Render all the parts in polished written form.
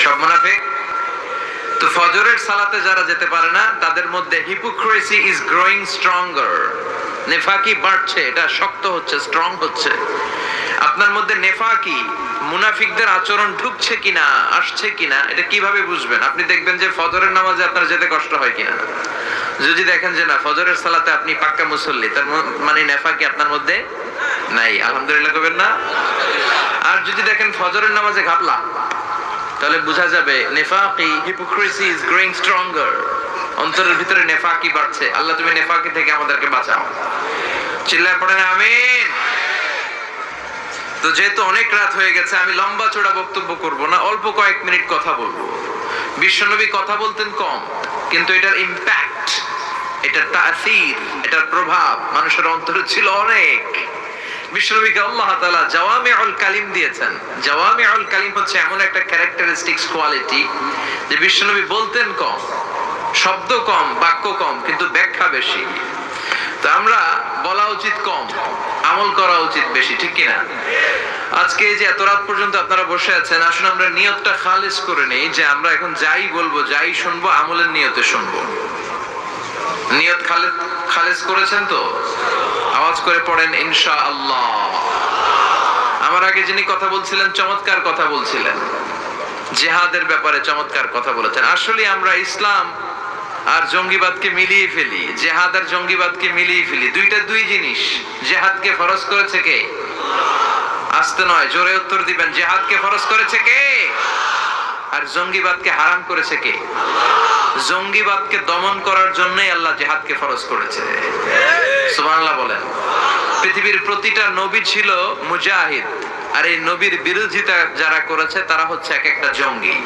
সব মুনাফিক? তো ফজরের সালাতে যারা যেতে পারে না তাদের মধ্যে হিপোক্রেসি ইজ গ্রোয়িং স্ট্রঙ্গার, নেফাকি বাড়ছে, এটা শক্ত হচ্ছে, স্ট্রং হচ্ছে। আপনার মধ্যে নেফাকি মুনাফিকদের আচরণ ঢুকছে কিনা, আসছে কিনা, এটা কিভাবে বুঝবেন? আপনি দেখবেন যে ফজরের নামাজে আপনার যেতে কষ্ট হয় কিনা। যদি দেখেন যে না ফজরের সালাতে আপনি পাক্কা মুসল্লি, তার মানে নেফাকি আপনার মধ্যে নাই, আলহামদুলিল্লাহ কবেন না? আর যদি দেখেন ফজরের নামাজে ঘাপলা, তাহলে বোঝা যাবে নেফাকি, হিপোক্রেসি ইজ গ্রোয়িং স্ট্রঙ্গার, অন্তরের ভিতরে নেফাকি বাড়ছে। আল্লাহ তুমি নেফাকি থেকে আমাদেরকে বাঁচাও, চিল্লায় পড়েন আমিন। তো যেহেতু অনেক রাত হয়ে গেছে, আমি লম্বা চড়া বক্তব্য করব না, অল্প কয়েক মিনিট কথা বলবো। বিশ্বনবী কথা বলতেন কম, কিন্তু এটার ইম্প্যাক্ট, এটার তাসীর, এটার প্রভাব মানুষের অন্তরে ছিল অনেক। বিশ্বনবীকে আল্লাহ তাআলা জাওয়ামিউল কালিম দিয়েছেন। জাওয়ামিউল কালিম হচ্ছে এমন একটা ক্যারেক্টারিস্টিক্স কোয়ালিটি যে বিশ্বনবী বলতেন কম, শব্দ কম, বাক্য কম, কিন্তু ব্যাখ্যা বেশি। তো আমরা বলা উচিত কম, আমল করা উচিত বেশি, ঠিক কিনা? আজকে যে এত রাত পর্যন্ত আপনারা বসে আছেন, আসুন আমরা নিয়তটা খালিস করে নেই যে আমরা এখন যাই বলবো, যাই শুনবো, আমলের নিয়তে শুনবো। নিয়ত খালিস করেছেন তো? আওয়াজ করে পড়েন ইনশাআল্লাহ। আমার আগে যিনি কথা বলছিলেন চমৎকার কথা বলছিলেন, জিহাদের ব্যাপারে চমৎকার কথা বলেছেন। আসলে আমরা ইসলাম আর জঙ্গিবাদকে মিলিয়ে ফেলি, জিহাদ আর জঙ্গিবাদকে মিলিয়ে ফেলি। দুইটা দুই জিনিস। জিহাদকে ফরজ করেছে কে? আস্তে নয়, জোরে উত্তর দিবেন। জিহাদকে ফরজ করেছে কে? আর জঙ্গিবাদকে হারাম করেছে কে? জঙ্গিবাদকে দমন করার জন্যই আল্লাহ জিহাদকে ফরজ করেছে। সুবহানাল্লাহ বলেন। পৃথিবীর প্রতিটা নবী ছিল মুজাহিদ, আর এই নবীর বিরোধিতা যারা করেছে তারা হচ্ছে এক একটা জঙ্গি।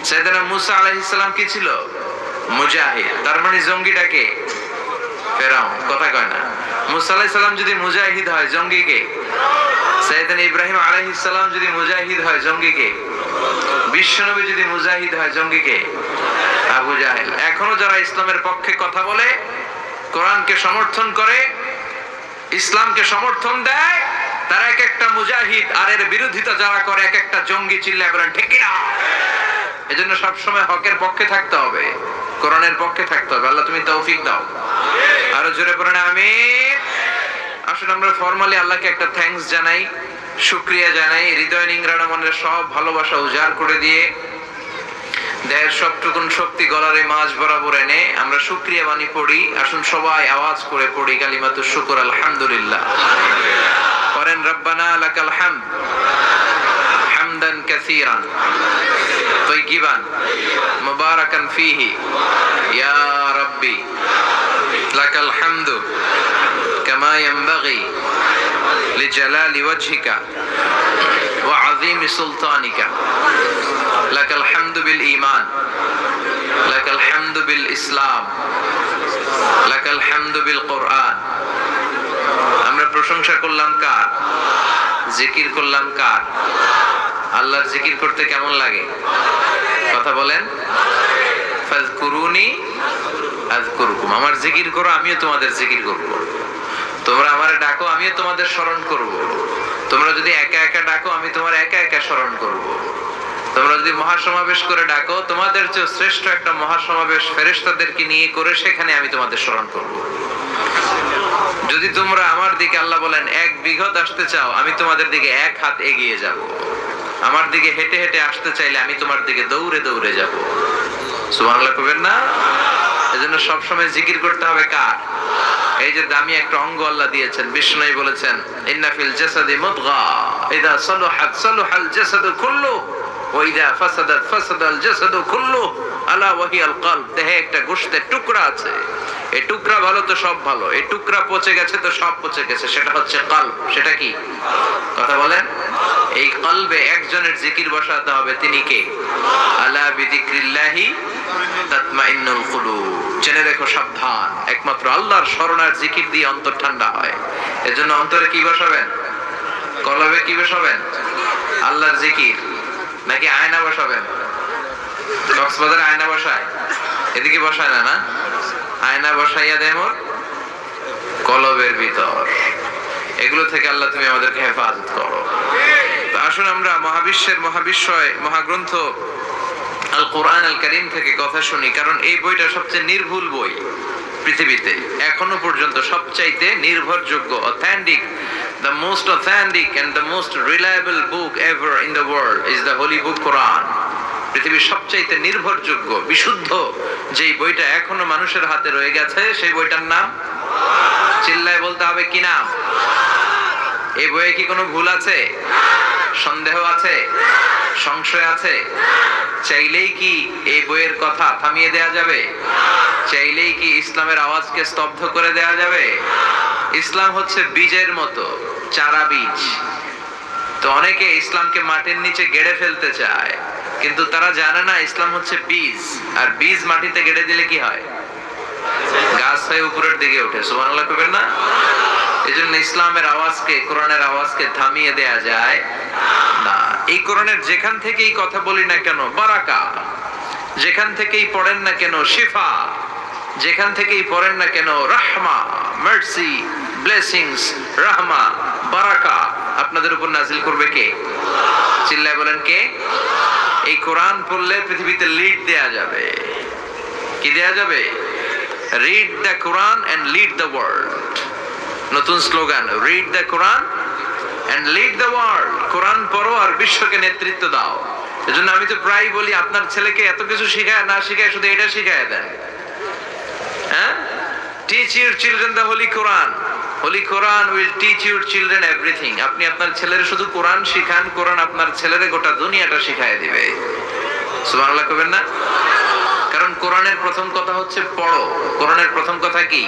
সাইয়েদনা মুসা আলাইহিস সালাম কি ছিল? মুজাহিদ। তার মানে জঙ্গিটাকে ফেরাউন, কথা কয় না। মুসা আলাইহিস সালাম যদি মুজাহিদ হয়, জঙ্গি কে? সাইয়েদনা ইব্রাহিম আলাইহিস সালাম যদি মুজাহিদ হয়, জঙ্গি কে? বিশ্বনবী যদি মুজাহিদ হয়, জঙ্গি কে? আবু জাহেল। এখনো যারা ইসলামের পক্ষে কথা বলে, কোরআনকে সমর্থন করে, ইসলামকে সমর্থন দেয়, তারা এক একটা মুজাহিদ, আর এর বিরোধিতা যারা করে এক একটা জঙ্গি। চিল্লায় বলেন ঠিক কিনা? এজন্য সবসময় হকের পক্ষে থাকতে হবে, কোরআনের পক্ষে থাকতে হবে। আল্লাহ তুমি তৌফিক দাও। আরো জোরে পড়েন আমিন। আসুন আমরা ফরমালি আল্লাহকে একটা থ্যাঙ্কস জানাই, শুকরিয়া জানাই, হৃদয় নিংড়ানো মনের সব ভালোবাসা উজাড় করে দিয়ে দেহের সবটুকুন শক্তি গলারে মাঝ বরাবর এনে আমরা শুকরিয়া বাণী পড়ি। আসুন সবাই আওয়াজ করে পড়ি কালিমাতুশ শুকর, আলহামদুলিল্লাহ। করেন রব্বানা লাকাল হামদ হামদান কাসীরান তাইয়িবান মুবারাকান ফীহি ইয়া রাব্বি লাকাল হামদু কামা ইয়ানবাগি লিজালালি ওয়াজহিকা ওয়া আযীমি সুলতানিকা। লাকাল হামদু বিল ঈমান, লাকাল হামদু বিল ইসলাম, লাকাল হামদু বিল কোরআন। আমরা প্রশংসা করলাম কার? জিকির করলাম কার? আল্লাহর জিকির করতে কেমন লাগে? কথা বলেন। ফাযকুরুনি আযকুরুকুম। আমার জিকির করো, আমিও তোমাদের জিকির করব। তোমরা আমারে ডাকো, আমিও তোমাদের স্মরণ করব। তোমরা যদি একা একা ডাকো, আমি তোমার একা একা স্মরণ করব। তোমরা যদি মহাসমাবেশ করে ডাকো, তোমাদের চেয়ে শ্রেষ্ঠ একটা মহাসমাবেশ ফেরেশতাদেরকে নিয়ে করে সেখানে আমি তোমাদের স্মরণ করব। যদি তোমরা আমার দিকে, আল্লাহ বলেন, এক বিঘত আসতে চাও, আমি তোমাদের দিকে এক হাত এগিয়ে যাব। আমার দিকে হেঁটে হেঁটে আসতে চাইলে আমি তোমার দিকে দৌড়ে দৌড়ে যাব। সুবহানাল্লাহ কইবেন না? এজন্য সবসময় জিকির করতে হবে কার? এই যে দামি একটা অঙ্গ আল্লাহ দিয়েছেন, বিষ্ণুই বলেছেন ইন্না ফিল জাসাদি মুদগা ইযা সালাহাত সালাহাল জাসাদু কুল্লু ওয়া ইযা ফাসাদাত ফাসাদাল জাসাদু কুল্লু আলা ওয়া হিয়াল কলব। দেহে একটা গোশতের টুকরা আছে, এই টুকরা ভালো তো সব ভালো, এই টুকরা পচে গেছে তো সব পচে গেছে, সেটা হচ্ছে কলব। সেটা কি? কথা বলেন। এই কলবে একজনের জিকির বসাতে হবে, তিনি কে? আলা বিযিক্রিল্লাহি তাতমাইন্নুল কুলুব। জেনে রেখো, সাবধান, একমাত্র আল্লাহর স্মরণ আর জিকির দিয়ে অন্তর ঠান্ডা হয়। এজন্য অন্তরে কি বসাবেন? কলবে কি বসাবেন? আল্লাহর জিকির। নাকি আয়না বসাবেন? কক্সবাজারে আয়না বসায়, এদিকে বসায় না, না? আয়না বসাইয়া দেয় মোর কলবের ভিতর। এগুলো থেকে আল্লাহ তুমি আমাদেরকে হেফাজত করো। আসুন আমরা মহাবিশ্বের মহাবিশ্বয় মহাগ্রন্থ আল কোরআন আল কারীম থেকে কথা শুনি, কারণ এই বইটা সবচেয়ে নির্ভুল বই পৃথিবীতে এখনো পর্যন্ত, সবচাইতে নির্ভরযোগ্য, authentic, the most authentic and the most reliable book ever in the world is the holy book Quran. পৃথিবীর সবচাইতে নির্ভরযোগ্য বিশুদ্ধ যেই বইটা এখনো মানুষের হাতে রয়ে গেছে, সেই বইটার নাম চিল্লায় বলতে হবে কি নাম? এই বইয়ে কি কোনো ভুল আছে? সন্দেহ আছে? সংশয় আছে? চাইলেই কি এই বইয়ের কথা থামিয়ে দেয়া যাবে? চাইলেই কি ইসলামের আওয়াজকে স্তব্ধ করে দেয়া যাবে? ইসলাম হচ্ছে বীজের মতো, চারা বীজ। তো অনেকে ইসলামকে মাটির নিচে গেড়ে ফেলতে চায়, কিন্তু তারা জানে না ইসলাম হচ্ছে বীজ, আর বীজ মাটিতে গেড়ে দিলে কি হয়? গাছ হয়ে উপরের দিকে ওঠে। সুবহানাল্লাহ কইবেন না? এজন্য ইসলামের আওয়াজকে, কোরআনের আওয়াজকে থামিয়ে দেয়া যায় না। এই কোরআনের যেখান থেকেই কথা বলি না কেন বারাকা, যেখান থেকেই পড়েন না কেন শিফা, যেখান থেকেই পড়েন না কেন রাহমা, মার্সি, ব্লেসিংস, রাহমা, বারাকা আপনাদের উপর নাজিল করবে কে? চিল্লায় বলেন কে? এই কোরআন পড়লে পৃথিবীতে লিড দেয়া যাবে। কি দেয়া যাবে? Read the Quran and lead the world. নতুন slogan, read the Quran and lead the world. Quran পড়ো আর বিশ্বকে নেতৃত্ব দাও। এজন্য আমি তো প্রায় বলি, আপনার ছেলেকে এত কিছু শিখায় না শিখায় শুধু এটা শিখায় দেন। হ্যাঁ, teach your children the holy Quran. Holy Quran will teach your children everything. আপনি আপনার ছেলের শুধু কোরআন শিখান, কোরআন আপনার ছেলের গোটা দুনিয়াটা শিখায় দিবে। সুবহানাল্লাহ কইবেন না? কারণ কোরআনের প্রথম কথা হচ্ছে পড়ো। কোরআনের প্রথম কথা কি?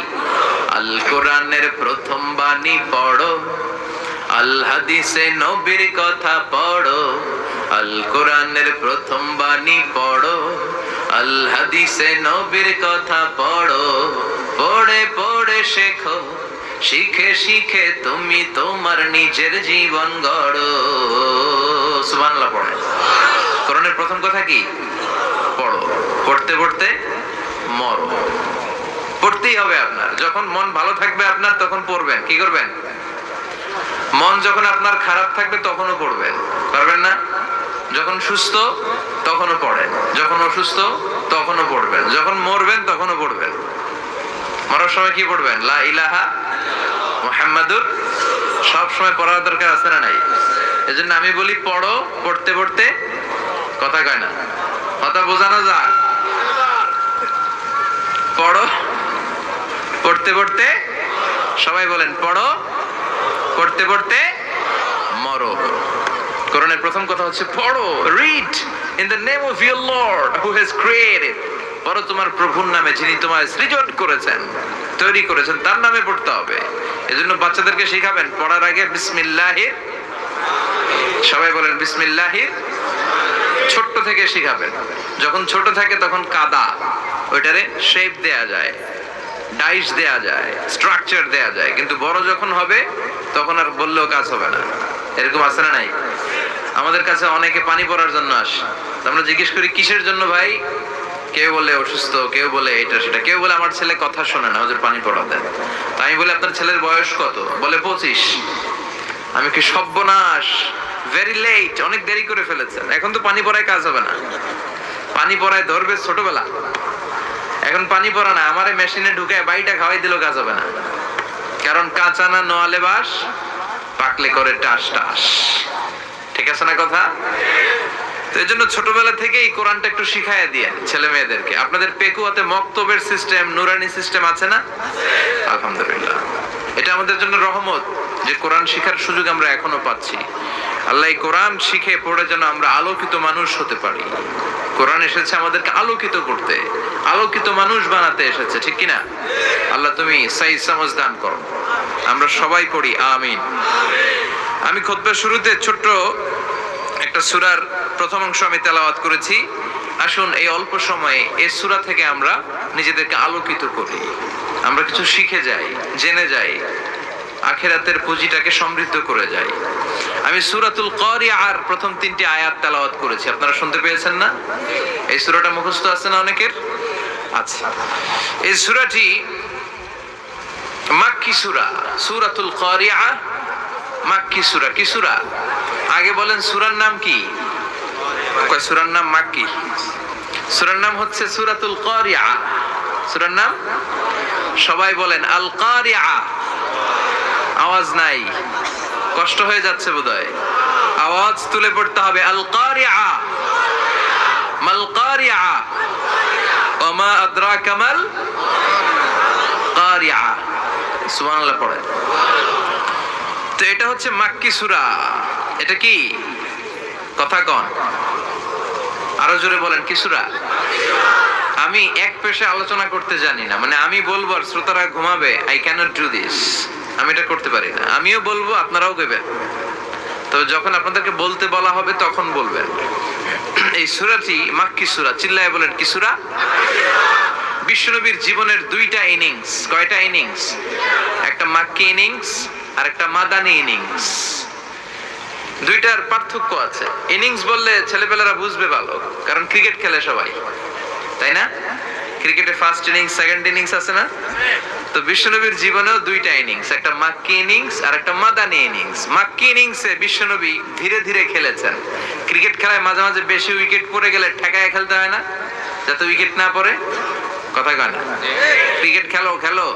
আল কোরআনের প্রথম বাণী পড়ো, আল হাদিসে নবীর কথা পড়ো। আল কোরআনের প্রথম বাণী পড়ো, আল হাদিসে নবীর কথা পড়ো। পড়ে পড়ে শেখো, শিখে শিখে তুমি তোমার নিজের জীবন গড়ো। সুবহানাল্লাহ পড়ে। কোরআনের প্রথম কথা কি? পড়ো। পড়তে পড়তে মরো। পড়তেই হবে আপনার। যখন মন ভালো থাকবে আপনার, তখন পড়বেন। কি করবেন? মন যখন আপনার খারাপ থাকবে তখনও পড়বেন, পারবেন না? যখন সুস্থ তখনও পড়েন, যখন অসুস্থ তখনও পড়বেন, যখন মরবেন তখনও পড়বেন। মরার সময় কি পড়বেন? লা ইলাহা মুহাম্মাদুর। সব সময় পড়ার দরকার আছে না নাই? এজন্য আমি বলি পড়ো, পড়তে পড়তে, কথা কয় না, কথা বোঝানো যাক। পড়ো, পড়তে পড়তে, সবাই বলেন পড়ো, পড়তে পড়তে মরো। কোরআনের প্রথম কথা হচ্ছে পড়ো। Read in the name of your Lord who has created. পড়ো তোমার প্রভুর নামে, যিনি তোমার সৃজন করেছেন, তৈরি করেছেন, তার নামে পড়তে হবে। এজন্য বাচ্চাদেরকে শিখাবেন পড়ার আগে বিসমিল্লাহির, সবাই বলেন বিসমিল্লাহির। ছোট্ট থেকে শিখাবেন। যখন ছোট থাকে তখন কাদা, ওইটারে শেপ দেয়া যায়, ডাইস দেয়া যায়, স্ট্রাকচার দেয়া যায়, কিন্তু বড় যখন হবে তখন আর বললেও কাজ হবে না। এরকম আছে না নাই? আমাদের কাছে অনেকে পানি পড়ার জন্য আসে, আমরা জিজ্ঞেস করি কিসের জন্য ভাই? কেউ বলে অসুস্থ, কেউ বলে এটা সেটা, কেউ বলে আমার ছেলে কথা শোনে না, ওদের পানি পড়া দেন। তাই আমি বলি আপনার ছেলের বয়স কত? বলে 25। আমি কি সর্বনাশ, ভেরি লেট, অনেক দেরি করে ফেলেছেন। এখন তো পানি পড়ায় কাজ হবে না, পানি পড়ায় ধরবে ছোটবেলা। এখন পানি পড়া না, আমারে মেশিনে ঢুকায় বাইটা খাওয়াই দিলেও কাজ হবে না। কারণ কাঁচা না নোয়ালে বাস, পাকলে করে টাস টাস। ঠিক আছে না কথা? তো এই জন্য ছোটবেলা থেকেই কোরআনটা একটু শিখাইয়া দিয়ে ছেলে মেয়েদেরকে। আপনাদের পেকুয়াতে মক্তবের সিস্টেম, নুরানি সিস্টেম আছে না? আলহামদুলিল্লাহ, এটা আমাদের জন্য রহমত যে কোরআন শিখার সুযোগ আমরা এখনো পাচ্ছি। আল্লাহ এই কোরআন শিখে পড়ে যেন আমরা আলোকিত মানুষ হতে পারি। কোরআন এসেছে আমাদেরকে আলোকিত করতে, আলোকিত মানুষ বানাতে এসেছে, ঠিক কিনা? আল্লাহ তুমি সাই সমঝ দান করো। আমরা সবাই পড়ি আমিন। আমি খুতবার শুরুতে ছোট্ট একটা সূরার প্রথম অংশ আমি তেলাওয়াত করেছি। আসুন এই অল্প সময়ে এই সূরা থেকে আমরা নিজেদেরকে আলোকিত করি, আমরা কিছু শিখে যাই, জেনে যাই, আখিরাতের পুঁজিটাকে সমৃদ্ধ করে যাই। আমি সূরাতুল কারিআর প্রথম 3টি আয়াত তেলাওয়াত করেছি, আপনারা শুনতে পেয়েছেন না? এই সূরাটা মুখস্থ আছে না অনেকের? আচ্ছা, এই সূরাটি মাক্কি সূরা। সূরাতুল কারিআ মাক্কি সূরা। কি সূরা? আগে বলেন সূরার নাম কি? কয় সূরার নাম মাক্কি? সূরার নাম হচ্ছে সূরাতুল কারিআ। সূরার নাম সবাই বলেন আল কারিআ। আওয়াজ নাই, কষ্ট হয়ে যাচ্ছে বোধহয়, আওয়াজ তুলে পড়তে হবে। আল কারিআ, মাল কারিআ, ওয়া মা আদরাকা মাল কারিআ। সুবহানাল্লাহ পড়ে। তো এটা হচ্ছে মাক্কি সূরা। এটা কি কথা কন, আরো জোরে বলেন, কি সূরা? আমি এক পেশে আলোচনা করতে জানি না, মানে আমি বলবো আর শ্রোতারা ঘুমাবে, আই ক্যানট ডু দিস, আমি এটা করতে পারি না। আমিও বলবো, আপনারাও কইবেন, তবে যখন আপনাদেরকে বলতে বলা হবে তখন বলবেন। এই সূরাটি মাক্কি সূরা। চিল্লায় বলেন কি সূরা? বিশ্বনবীর জীবনের দুইটা ইনিংস। কয়টা ইনিংস? একটা মাক্কি ইনিংস আর একটা মাদানী ইনিংস। দুইটার পার্থক্য আছে। ইনিংস বললে ছেলেপেলেরা বুঝবে ভালো, কারণ ক্রিকেট খেলে সবাই, তাই না? ক্রিকেটে ফার্স্ট ইনিংস, সেকেন্ড ইনিংস আছে না? তো বিশ্বনবীর জীবনেও দুইটা ইনিংস, একটা মাক্কি ইনিংস আর একটা মাদানী ইনিংস। মাক্কি ইনিংসে বিশ্বনবী ধীরে ধীরে খেলেছেন। ক্রিকেট খেলায় মাঝে মাঝে বেশি উইকেট পড়ে গেলে ঠেকায় খেলতে হয় না, যাতে উইকেট না পড়ে। কথা কয় না? ক্রিকেট খেলো খেলো।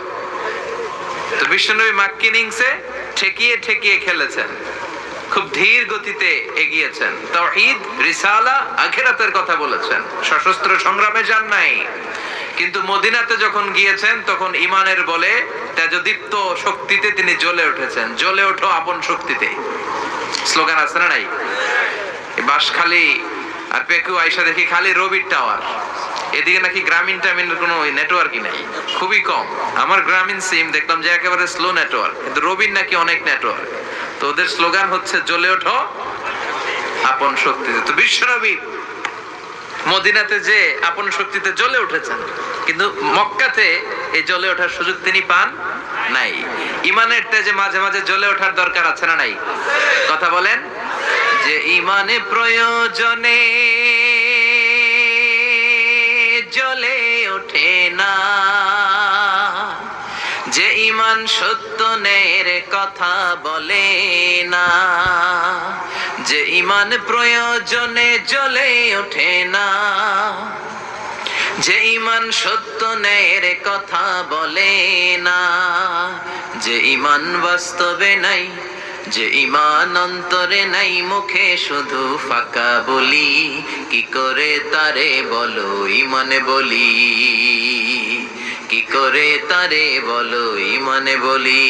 তো বিশ্বনবী মাক্কি ইনিংসে ঠেকিয়ে ঠেকিয়ে খেলেছেন, খুব ধীর গতিতে এগিয়েছেন। তাওহীদ, রিসালা, আখিরাতের কথা বলেছেন। সশস্ত্র সংগ্রামে যান নাই, কিন্তু মদিনাতে যখন গিয়েছেন তখন ঈমানের বলে তেজদীপ্ত শক্তিতে তিনি জ্বলে উঠেছেন। জ্বলে ওঠো আপন শক্তিতে, স্লোগান আছে না নাই? বাঁশখালী আর পেকু আইসা দেখি খালি রবির টাওয়ার। এদিকে নাকি গ্রামীণ টামিনের কোনো নেটওয়ার্কই নাই, খুবই কম। আমার গ্রামীণ সিম দেখলাম যে একেবারে স্লো নেটওয়ার্ক, কিন্তু রবির নাকি অনেক নেটওয়ার্ক। তো ওদের স্লোগান হচ্ছে জ্বলে ওঠো আপন শক্তিতে। তো বিশ্বনবী মদিনাতে যে আপন শক্তিতে জ্বলে উঠেছেন, কিন্তু মক্কাতে এই জ্বলে ওঠার সুযোগ তিনি পান নাই। ইমানের তেজে মাঝে মাঝে জ্বলে ওঠার দরকার আছে না নাই? কথা বলেন। যে ইমানে প্রয়োজনে জ্বলে ওঠে না, যে ইমান সত্য ন্যায়ের কথা বলে না, যে ইমান প্রয়োজনে জ্বলে ওঠে না, যে ইমান সত্য ন্যায়ের কথা বলে না, যে ইমান বাস্তবে নাই, যে ইমান অন্তরে নাই, মুখে শুধু ফাঁকা বলি, কি করে তারে বলো ইমানে বলি, কি করে তারে বলো ইমানে বলি,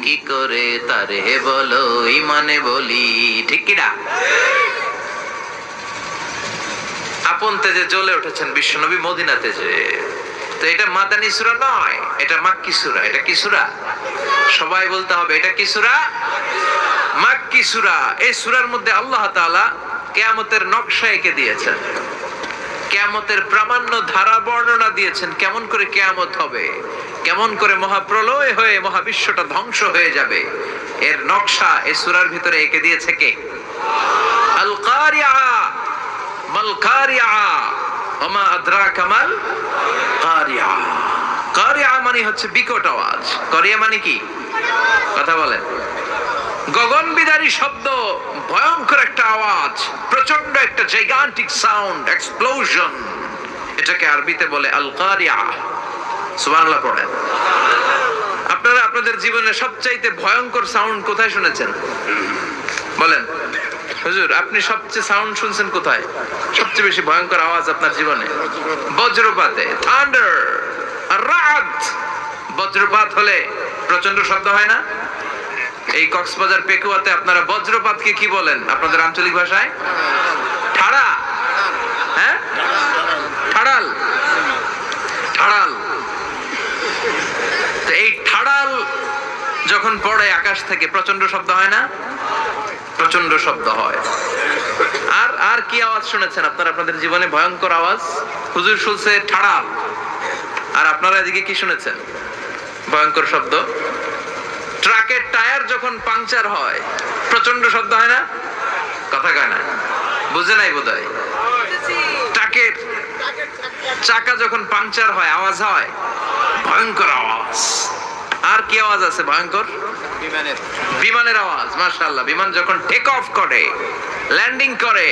কি করে তারে বলো ইমানে বলি। ঠিক কিনা? আপন তেজে জ্বলে উঠেছেন বিশ্বনবী মদিনাতে যে। তো এটা মাদানী সূরা নয়, এটা মাক্কি সূরা। এটা কি সূরা? সবাই বলতে হবে, এটা কি সূরা? মাক্কি সূরা। এই সূরার মধ্যে আল্লাহ তাআলা কিয়ামতের নকশা এঁকে দিয়েছেন, কিয়ামতের প্রামাণ্য ধারা বর্ণনা দিয়েছেন, কেমন করে কিয়ামত হবে, কেমন করে মহাপ্রলয় হয়ে মহাবিশ্বটা ধ্বংস হয়ে যাবে, এর নকশা এই সূরার ভিতরে এঁকে দিয়েছে কে? আল কারিআ, মাল কারিআ, ওয়া মা আদরাকা মাল কারিআ। কারিআ মানে হচ্ছে বিকট আওয়াজ। কারিআ মানে কি? কথা বলেন। গগনবিদারী শব্দ, ভয়ঙ্কর একটা আওয়াজ, প্রচন্ড একটা জাইগান্টিক সাউন্ড, এক্সপ্লোশন। এটাকে আরবিতে বলে আল কারিআ। সুবহানাল্লাহ পড়েন। আপনারা আপনাদের জীবনে সবচাইতে ভয়ঙ্কর সাউন্ড কোথায় শুনেছেন? বলেন হুজুর, আপনি সবচেয়ে সাউন্ড শুনছেন কোথায়? সবচেয়ে বেশি ভয়ঙ্কর আওয়াজ আপনার জীবনে? বজ্রপাতে, থান্ডার, রাত। বজ্রপাত হলে প্রচন্ড শব্দ হয় না? এই কক্সবাজার পেকুয়াতে আপনারা বজ্রপাতকে কি বলেন আপনাদের আঞ্চলিক ভাষায়? ঠাড়া। হ্যাঁ, ঠাড়াল, ঠাড়াল। তো এই ঠাড়াল যখন পড়ে আকাশ থেকে প্রচন্ড শব্দ হয় না? প্রচন্ড শব্দ হয়। আর আর কি আওয়াজ শুনেছেন আপনারা আপনাদের জীবনে ভয়ঙ্কর আওয়াজ? হুজুর শুনছে ঠাড়াল, আর আপনারা এদিকে কি শুনেছেন? ভয়ঙ্কর শব্দ। ট্রাকের টায়ার যখন পাংচার হয় প্রচন্ড শব্দ হয় না? কথা কয় না, বুঝে নাই বোধহয়। ট্রাকের চাকা যখন পাংচার হয় আওয়াজ হয়, ভয়ঙ্কর আওয়াজ। আর কি আওয়াজ আছে ভয়ঙ্কর? বিমানের আওয়াজ। মাশাআল্লাহ, বিমান যখন টেক অফ করে ল্যান্ডিং করে,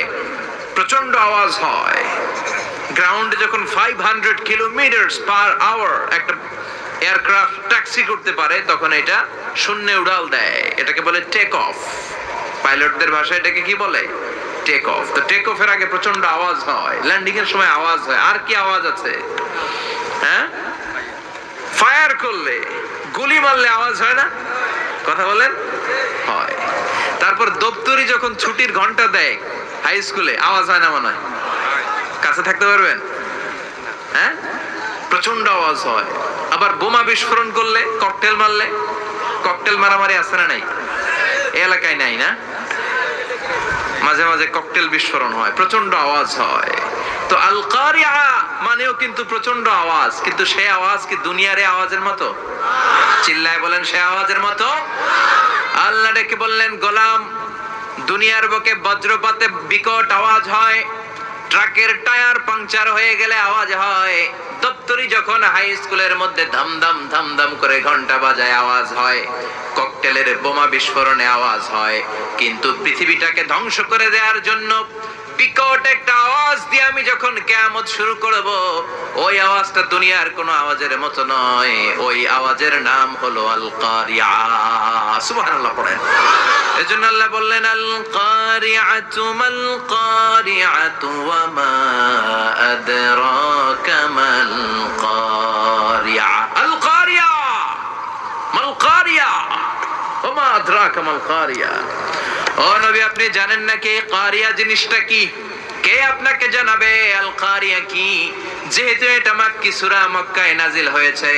প্রচন্ড আওয়াজ হয়। গ্রাউন্ডে যখন 500 কিলোমিটার পার আওয়ার একটা এয়ারক্রাফট ট্যাক্সি করতে পারে, তখন এটা শূন্যে উড়াল দেয়। এটাকে বলে টেক অফ। পাইলটদের ভাষায় এটাকে কি বলে? Take off. তো টেক অফের আগে প্রচন্ড আওয়াজ হয়, ল্যান্ডিং এর সময় আওয়াজ হয়। আর কি আওয়াজ আছে? হ্যাঁ, ফায়ার করলে, গুলি মারলে আওয়াজ হয় না? কথা বলেন, হয়। তারপর দপ্তরি যখন ছুটির ঘন্টা দেয় হাই স্কুলে, আওয়াজ হয় না মনে হয়? কাছে থাকতে পারবেন? হ্যাঁ, প্রচন্ড আওয়াজ হয়। আবার বোমা বিস্ফোরণ করলে, ককটেল মারলে, ককটেল মারামারি আছে না নাই? এই এলাকায় নাই না? মাঝে মাঝে ককটেল বিস্ফোরণ হয়, প্রচন্ড আওয়াজ হয়। তো আল কারিয়া মানেও কিন্তু প্রচন্ড আওয়াজ, কিন্তু সেই আওয়াজ কি দুনিয়ার আওয়াজের মতো? চিল্লায় বলেন, সে আওয়াজের মতো? আল্লাহ ডেকে বললেন, গোলাম, দুনিয়ার বুকে বজ্রপাতে বিকট আওয়াজ হয়, ট্রাকের টায়ার পাংচার হয়ে গেলে আওয়াজ হয়, দপ্তরি যখন হাই স্কুলের মধ্যে ধামধাম ধামধাম করে ঘন্টা বাজায় আওয়াজ হয়, ককটেলের বোমা বিস্ফোরণে আওয়াজ হয়। কিন্তু পৃথিবীটাকে ধ্বংস করে দেওয়ার জন্য বিকট একটা আওয়াজ দিয়ে আমি যখন কিয়ামত শুরু করব, ওই আওয়াজটা দুনিয়ার কোনো আওয়াজের মতো নয়। ওই আওয়াজের নাম হলো আল কারিয়া। সুবহানাল্লাহ পড়েন। এজন্য আল্লাহ বললেন, আল কারিআতু মাল কারিআতু ওয়া মা আদরাকা মাল কারিয়া। আল কারিয়া মাল কারিয়া ওয়া মা আদরাকা মাল কারিয়া। ও নবী, আপনি জানেন না কে কারিয়া জিনিসটা কি? কে আপনাকে জানাবে আল কারিয়া কি? যেহেতু এটা মাক্কি সূরা, মক্কায় নাজিল হয়েছে,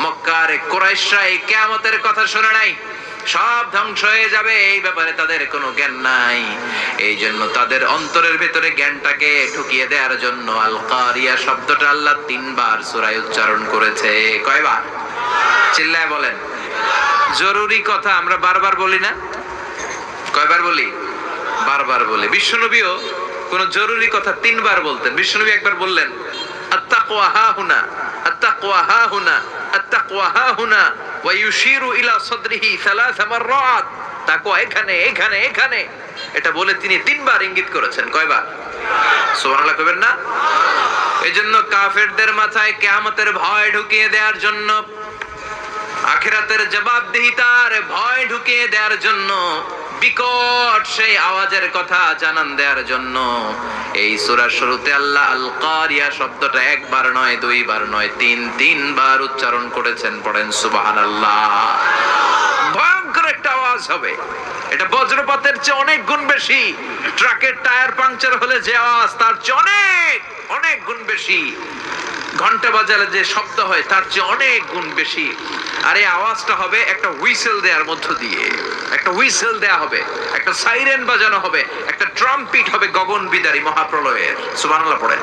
মক্কার কুরাইশরা এই কিয়ামতের কথা শুনে নাই, সব ধ্বংস হয়ে যাবে এই ব্যাপারে তাদের কোনো জ্ঞান নাই। এই জন্য তাদের অন্তরের ভিতরে জ্ঞানটাকে ঢুকিয়ে দেওয়ার জন্য আল কারিয়া শব্দটা আল্লাহ 3 বার সূরায় উচ্চারণ করেছে। কয়বার? চিল্লায় বলেন। জরুরি কথা আমরা বারবার বলি না? কয়বার বলি? বারবার বলি। বিশ্বনবীও কোন জরুরি কথা 3 বার বলতেন। বিশ্বনবী একবার বললেন, আত্তাকওয়া হাহুনা, আত্তাকওয়া হাহুনা, আত্তাকওয়া হাহুনা, ওয়া ইউশিরু ইলা সাদরিহি 3 মাররাত। তাকওয়া এখানে, এখানে, এখানে। এটা বলে তিনি 3 বার ইঙ্গিত করেছেন। কয়বার? সুবহানাল্লাহ কইবেন না? এজন্য কাফেরদের মাথায় কিয়ামতের ভয় ঢুকিয়ে দেওয়ার জন্য, আখিরাতের জবাবদিহিতার ভয় ঢুকিয়ে দেওয়ার জন্য, বিকট সেই আওয়াজের কথা জানান দেওয়ার জন্য এই সূরার শুরুতে আল্লাহ আল কারিয়া শব্দটা 1 বার নয়, 2 বার নয়, 3 বার উচ্চারণ করেছেন। পড়েন সুবহানাল্লাহ। ভয়ঙ্কর একটা আওয়াজ হবে। এটা বজ্রপাতের চেয়ে অনেক গুণ বেশি। ট্রাকের টায়ার পাংচার হলে যে আওয়াজ, তার চেয়ে অনেক অনেক গুণ বেশি। ঘন্টা বাজালে যে শব্দ হয়, তার চেয়ে অনেক গুণ বেশি। আর এই আওয়াজটা হবে একটা হুইসেল দেওয়ার মধ্য দিয়ে। একটা হুইসেল দেয়া হবে, একটা সাইরেন বাজানো হবে, একটা ট্রাম্পিট হবে গগন বিদারী মহাপ্রলয়ের। সুবহানাল্লাহ পড়ে।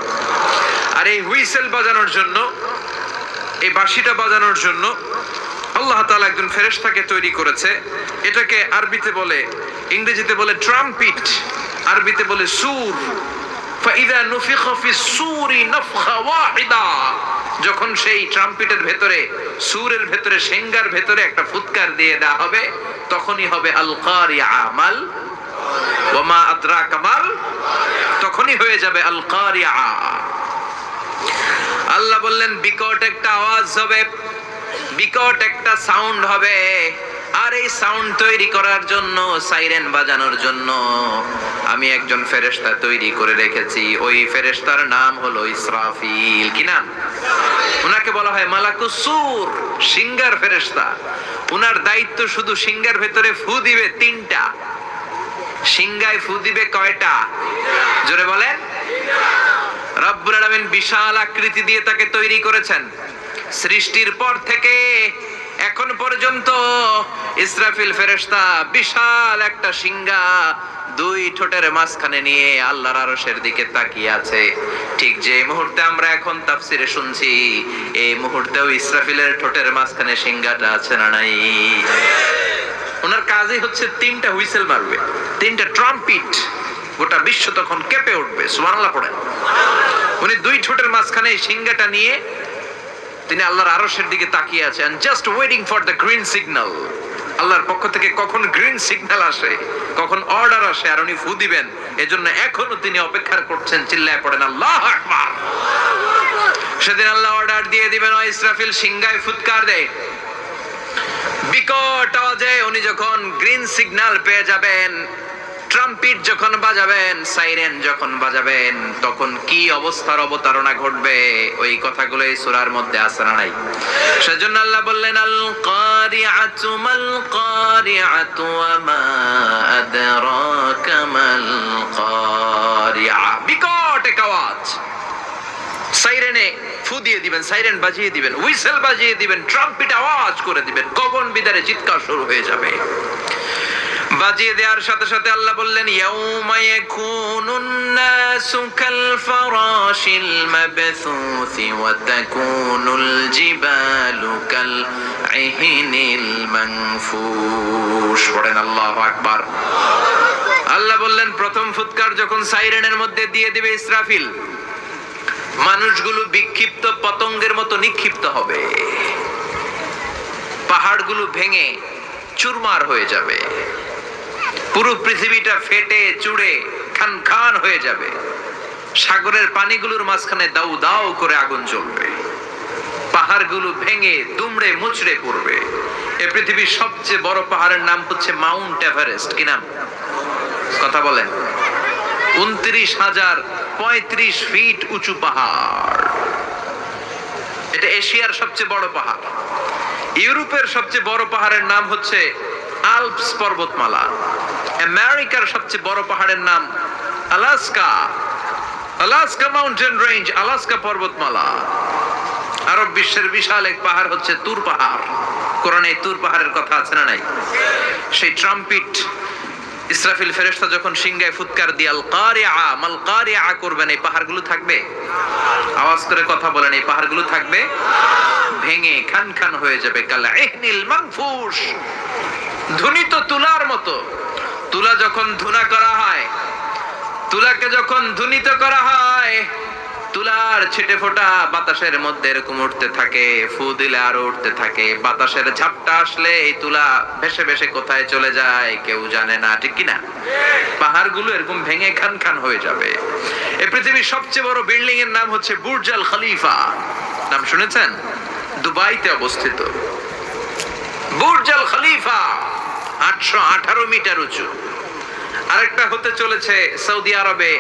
আর এই হুইসেল বাজানোর জন্য, এই বাঁশিটা বাজানোর জন্য আল্লাহ তাআলা একজন ফেরেশতাকে তৈরি করেছে। এটাকে আরবিতে বলে, ইংরেজিতে বলে ট্রাম্পিট, আরবিতে বলে সুর। ফাইদা নুফিখা ফিস সূরি নাফখা ওয়াহিদা। যখন সেই ট্রাম্পিটের ভেতরে, সুরের ভেতরে, সেঙ্গার ভেতরে একটা ফুৎকার দিয়ে দেওয়া হবে, তখনই হবে আল কারিয়া মাল ওয়া মা আদরাকা মাল। তখনই হয়ে যাবে আল কারিয়া। আল্লাহ বললেন, বিকট একটা আওয়াজ হবে, বিকট একটা সাউন্ড হবে। আর এই সাউন্ড তৈরি করার জন্য, সাইরেন বাজানোর জন্য আমি একজন ফেরেশতা তৈরি করে রেখেছি। ওই ফেরেশতার নাম হলো ইসরাফিল। কি নাম? উনাকে বলা হয় মালাকুস সূর, সিংহার ফেরেশতা। উনার দায়িত্ব শুধু সিংহার ভেতরে ফু দিবে 3টা। সিংহায় ফু দিবে কয়টা? জোরে বলেন। রব্বুল আলামিন বিশাল আকৃতি দিয়ে তাকে তৈরি করেছেন। সৃষ্টির পর থেকে এখন পর্যন্ত ইসরাফিল ফেরেশতা বিশাল একটা সিংহা 2 ঠোঁটের মাঝখানে নিয়ে আল্লাহর আরশের দিকে তাকিয়ে আছে। ঠিক যে মুহূর্তে আমরা এখন তাফসিরে শুনছি, এই মুহূর্তেও ইসরাফিলের ঠোঁটের মাঝখানে সিংহাটা আছে না নাই? ওনার কাজই হচ্ছে 3টা হুইসেল মারবে, 3টা ট্রাম্পিট। গোটা বিশ্ব তখন কেঁপে উঠবে। সুবহানাল্লাহ পড়েন। উনি 2 ঠোঁটের মাঝখানে এই সিংহাটা নিয়ে তিনি আল্লাহর আরশের দিকে তাকিয়ে আছেন, just waiting for the green signal. আল্লাহর পক্ষ থেকে কখন গ্রিন সিগন্যাল আসে, কখন অর্ডার আসে আর উনি ফু দিবেন, এজন্য এখনো তিনি অপেক্ষা করছেন। চিল্লায় পড়েন আল্লাহু আকবার। সেদিন আল্লাহ অর্ডার দিয়ে দিবেন, ও ইসরাফিল সিংহায় ফুৎকার দে। বিকট আওয়াজে উনি যখন গ্রিন সিগন্যাল পেয়ে যাবেন, ট্রাম্পিট যখন বাজাবেন, সাইরেন যখন বাজাবেন, তখন কি অবস্থার অবতারণা ঘটবে, ওই কথাগুলো এই সূরার মধ্যে আছে না নাই? সেজন্য আল্লাহ বললেন, আল কারিআতু মাল কারিআতু ওয়া মা আদরাকা মাল কারিআ। বিকট এক আওয়াজ, সাইরেনে ফু দিয়ে দিবেন, সাইরেন বাজিয়ে দিবেন, হুইসেল বাজিয়ে দিবেন, ট্রাম্পিট আওয়াজ করে দিবেন, গগন বিদারে চিৎকার শুরু হয়ে যাবে। বাজিয়ে দেওয়ার সাথে সাথে আল্লাহ বললেন, ইয়াউমা ইয়াকুনুন নাসু কাল ফারাশিল মাবসুসি ওয়া তাকুনুল জিবালু কাল ইহনিল মানফুশ। পড়েন আল্লাহু আকবার। আল্লাহ বললেন, প্রথম ফুৎকার যখন সাইরেনের মধ্যে দিয়ে দিবে ইসরাফিল, মানুষগুলো বিক্ষিপ্ত পতঙ্গের মতো নিক্ষিপ্ত হবে, পাহাড়গুলো ভেঙে চুরমার হয়ে যাবে, পুরো পৃথিবীটা ফেটে চুড়ে খান খান হয়ে যাবে, সাগরের পানিগুলোর মাঝখানে দাউ দাউ করে আগুন জ্বলবে, পাহাড়গুলো ভেঙে দুমড়ে মুচড়ে পড়বে। এই পৃথিবীর সবচেয়ে বড় পাহাড়ের নাম হচ্ছে মাউন্ট এভারেস্ট। কি নাম? কথা বলেন। 29,035 ফিট উঁচু পাহাড়। এটা এশিয়ার সবচেয়ে বড় পাহাড়। ইউরোপের সবচেয়ে বড় পাহাড়ের নাম হচ্ছে আল্পস পর্বতমালা। আমেরিকার সবচেয়ে বড় পাহাড়ের নাম Alaska, Alaska mountain range, Alaska পর্বতমালা। আরব বিশ্বের বিশাল এক পাহাড় হচ্ছে তুর পাহাড়। কোরআনে তুর পাহাড়ের কথা আছে না নাই? সেই ট্রাম্পিট ইসরাফিল ফেরেশতা যখন সিংহায় ফুৎকার দিয়ে আল কারিআ মাল কারিআ করবেন, এই পাহাড়গুলো থাকবে? আওয়াজ করে কথা বলেন, এই পাহাড়গুলো থাকবে? ভেঙে খান খান হয়ে যাবে। কাল ইহনিল মানফুশ, ধুনিত তুলার মতো। তুলা যখন ধুনা করা হয়, তুলাকে যখন ধুনিত করা হয়, তুলার ছিটে ফোঁটা বাতাসের মধ্যে এরকম উঠতে থাকে, ফু দিলে আরো উঠতে থাকে। বাতাসের ঝাপটা আসলে এই তুলা ভেসে ভেসে কোথায় চলে যায় কেউ জানে না, ঠিক কিনা? পাহাড়গুলো এরকম ভেঙে খান খান হয়ে যাবে। এই পৃথিবীর সবচেয়ে বড় বিল্ডিং এর নাম হচ্ছে বুর্জ আল খলিফা। নাম শুনেছেন? দুবাইতে অবস্থিত বুর্জ আল খলিফা, 818 মিটার উঁচু। আরেকটা হতে চলেছে সৌদি আরবে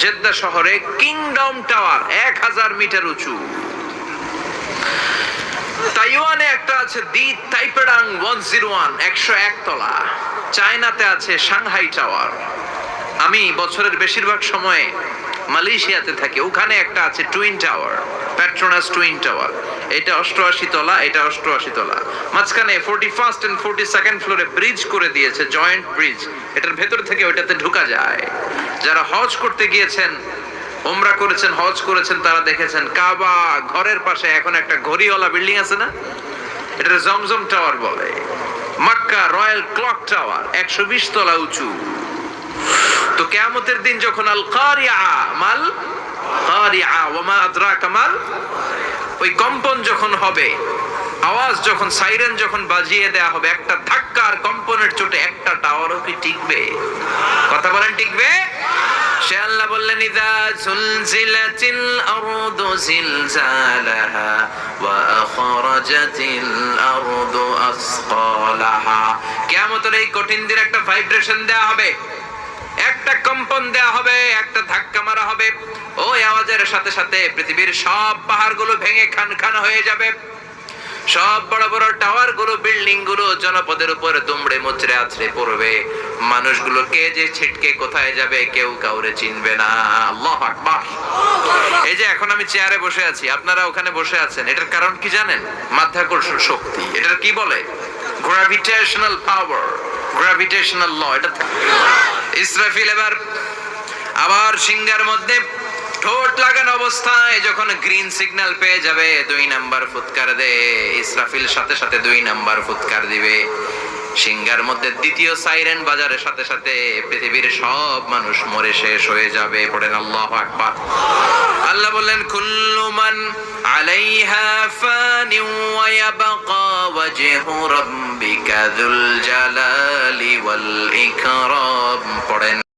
জেদ্দা শহরে কিংডম টাওয়ার, 1000 মিটার উঁচু। তাইওয়ানে একটা আছে দি তাইপেডাং 101, 101 তলা। চায়নাতে আছে সাংহাই টাওয়ার। আমি বছরের বেশিরভাগ সময়ে মালয়েশিয়াতে থাকি, ওখানে একটা আছে twin tower, Petronas twin tower. এটা 88 তলা, এটা 88 তলা। মাঝখানে 41st and 42nd ফ্লোরে ব্রিজ করে দিয়েছে, জয়েন্ট ব্রিজ। এটার ভেতর থেকে ওইটাতে ঢোকা যায়। যারা হজ করতে গিয়েছেন, ওমরা করেছেন, হজ করেছেন, তারা দেখেছেন কাবা ঘরের পাশে এখন একটা ঘড়িওয়ালা বিল্ডিং আছে না, এটা জমজম টাওয়ার বলে। মক্কা রয়্যাল ক্লক টাওয়ার 120 তলা উঁচু। তো কিয়ামতের দিন যখন আল কারিআ মাল কারিআ ওয়া মা আদরাকা মাল, ওই কম্পন যখন হবে, আওয়াজ যখন, সাইরেন যখন বাজিয়ে দেয়া হবে, একটা ধাক্কার কম্পনের চোটে একটা টাওয়ারও কি টিকবে? কথা বলেন, টিকবে? সে আল্লাহ বললেন, ইযা জুলজিলাতিল আরদু জিলজালাহা ওয়া আখরাজাতিল আরদু আসকালাহা। কিয়ামতের এই কঠিন দিন একটা ভাইব্রেশন দেয়া হবে, একটা কম্পন দেয়া হবে, একটা ধাক্কা মারা হবে। ওই আওয়াজের সাথে সাথে পৃথিবীর সব পাহাড়গুলো ভেঙে খান খান হয়ে যাবে। সব বড় বড় টাওয়ার গুলো, বিল্ডিং গুলো জনপদের উপর দুমড়ে মুচড়ে আছড়ে পড়বে। মানুষগুলো কে যে ছিটকে কোথায় যাবে কেউ কাউরে চিনবে না। আল্লাহু আকবার। এই যে এখন আমি চেয়ারে বসে আছি, আপনারা ওখানে বসে আছেন, এটার কারণ কি জানেন? মাধ্যাকর্ষণ শক্তি। এটার কি বলে? গ্র্যাভিটেশনাল পাওয়ার, গ্র্যাভিটেশনাল ল। এটা ইসরাফিল এবার আবার সিংহার মধ্যে ঠোঁট লাগানো অবস্থায় যখন গ্রিন সিগন্যাল পেয়ে যাবে, 2 নাম্বার ফুৎকার দে। ইসরাফিল সাথে সাথে 2 নাম্বার ফুৎকার দিবে। সিংহার মধ্যে দ্বিতীয় সাইরেন বাজারের সাথে সাথে পৃথিবীর সব মানুষ মরে শেষ হয়ে যাবে। পড়েন আল্লাহু আকবার। আল্লাহ বললেন কুল্লু মান আলাইহা ফানি ওয়া ইয়াবকা ওয়াজহু রাব্বিকা যুল জালালি ওয়াল ইকরাম। পড়েন